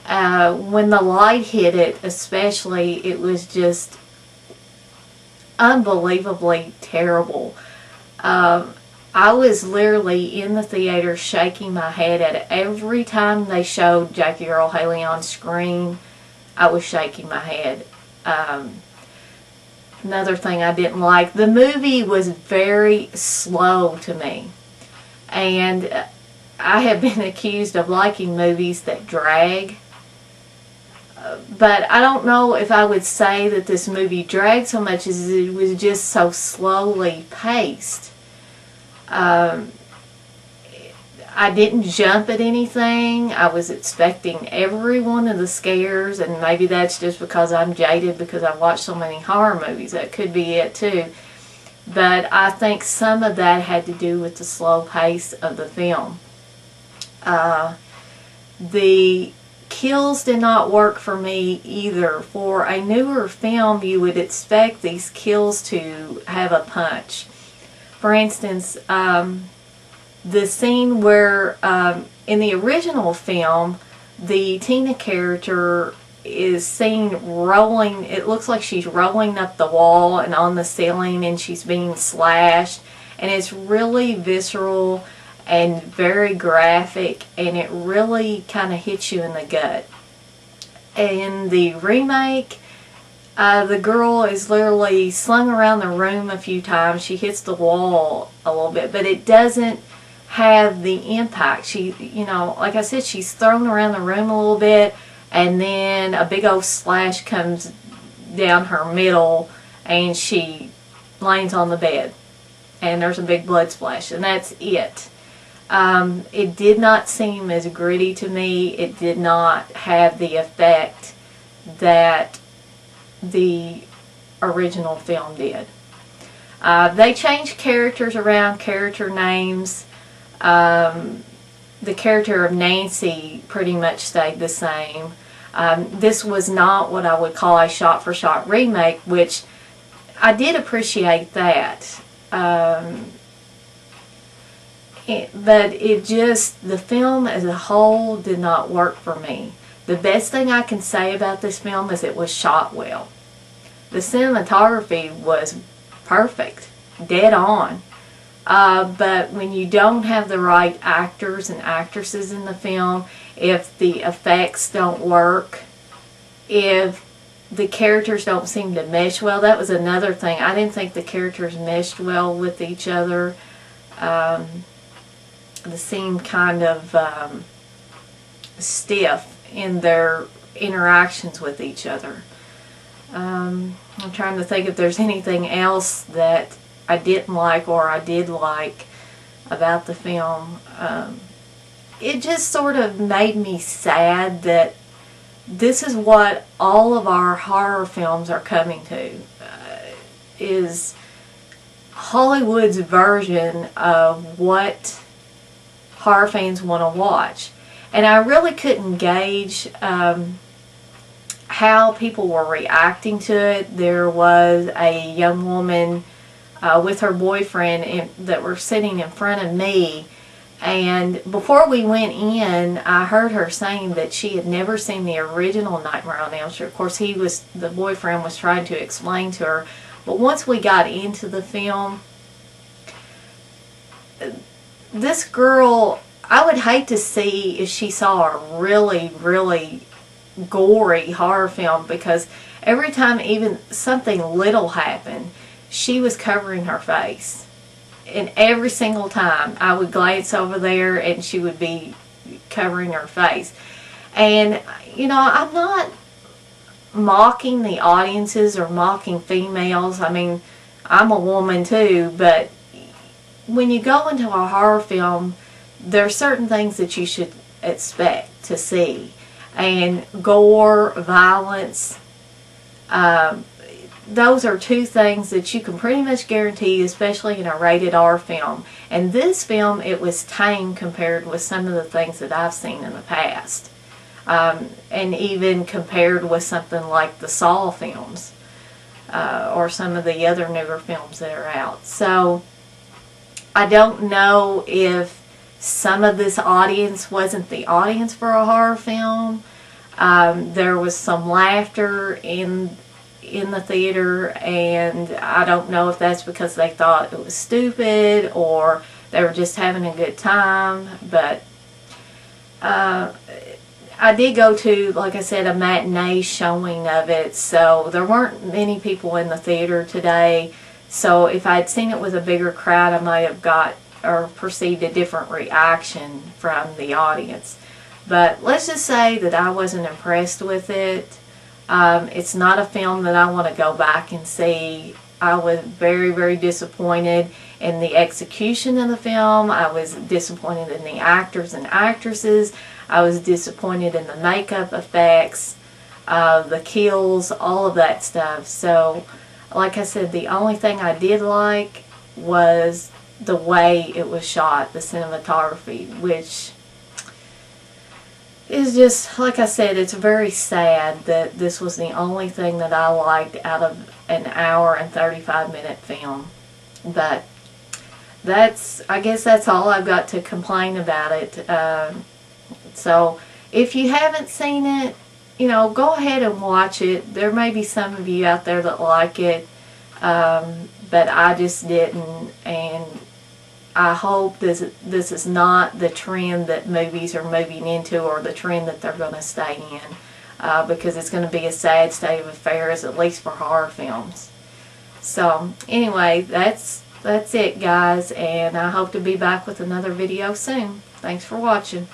When the light hit it especially, it was just unbelievably terrible. I was literally in the theater shaking my head at it. Every time they showed Jackie Earle Haley on screen, I was shaking my head. Another thing I didn't like, the movie was very slow to me. And I have been accused of liking movies that drag. But I don't know if I would say that this movie dragged so much as it was just so slowly paced. I didn't jump at anything. I was expecting every one of the scares, and maybe that's just because I'm jaded because I've watched so many horror movies. That could be it too. But I think some of that had to do with the slow pace of the film. The kills did not work for me either. For a newer film, you would expect these kills to have a punch. For instance, the scene where in the original film, the Tina character is seen rolling, it looks like she's rolling up the wall and on the ceiling, and she's being slashed, and it's really visceral and very graphic, and it really kind of hits you in the gut. In the remake, the girl is literally slung around the room a few times. She hits the wall a little bit, but it doesn't have the impact. She, you know, like I said, she's thrown around the room a little bit, and then a big old slash comes down her middle, and she lands on the bed, and there's a big blood splash, and that's it. It did not seem as gritty to me. It did not have the effect that the original film did. They changed characters around, character names. The character of Nancy pretty much stayed the same. This was not what I would call a shot-for-shot remake, which I did appreciate that. But it just, the film as a whole did not work for me. The best thing I can say about this film is it was shot well. The cinematography was perfect, dead on. But when you don't have the right actors and actresses in the film, if the effects don't work, if the characters don't seem to mesh well, that was another thing. I didn't think the characters meshed well with each other. They seemed kind of stiff in their interactions with each other. I'm trying to think if there's anything else that I didn't like or I did like about the film. It just sort of made me sad that this is what all of our horror films are coming to, is Hollywood's version of what horror fans want to watch. And I really couldn't gauge how people were reacting to it. There was a young woman with her boyfriend that were sitting in front of me, and before we went in, I heard her saying that she had never seen the original Nightmare on Elm Street. Of course, the boyfriend was trying to explain to her, but once we got into the film, this girl, I would hate to see if she saw a really, really gory horror film, because every time even something little happened, she was covering her face. And every single time I would glance over there and she would be covering her face. And, you know, I'm not mocking the audiences or mocking females. I mean, I'm a woman too, but when you go into a horror film, there are certain things that you should expect to see. And gore, violence, those are two things that you can pretty much guarantee, especially in a rated R film. And this film, it was tame compared with some of the things that I've seen in the past. And even compared with something like the Saw films, or some of the other newer films that are out. So I don't know if some of this audience wasn't the audience for a horror film. There was some laughter in the theater, and I don't know if that's because they thought it was stupid or they were just having a good time, but I did go to, like I said, a matinee showing of it, so there weren't many people in the theater today. So if I'd seen it with a bigger crowd, I might have got or perceived a different reaction from the audience. But let's just say that I wasn't impressed with it. It's not a film that I want to go back and see. I was very, very disappointed in the execution of the film. I was disappointed in the actors and actresses. I was disappointed in the makeup effects, the kills, all of that stuff. So, like I said, the only thing I did like was the way it was shot, the cinematography, which is just, like I said, it's very sad that this was the only thing that I liked out of an hour and 35-minute film. But I guess that's all I've got to complain about it. So if you haven't seen it, go ahead and watch it. There may be some of you out there that like it, but I just didn't, and I hope this is not the trend that movies are moving into, or the trend that they're going to stay in, because it's going to be a sad state of affairs, at least for horror films. So anyway, that's it, guys, and I hope to be back with another video soon. Thanks for watching.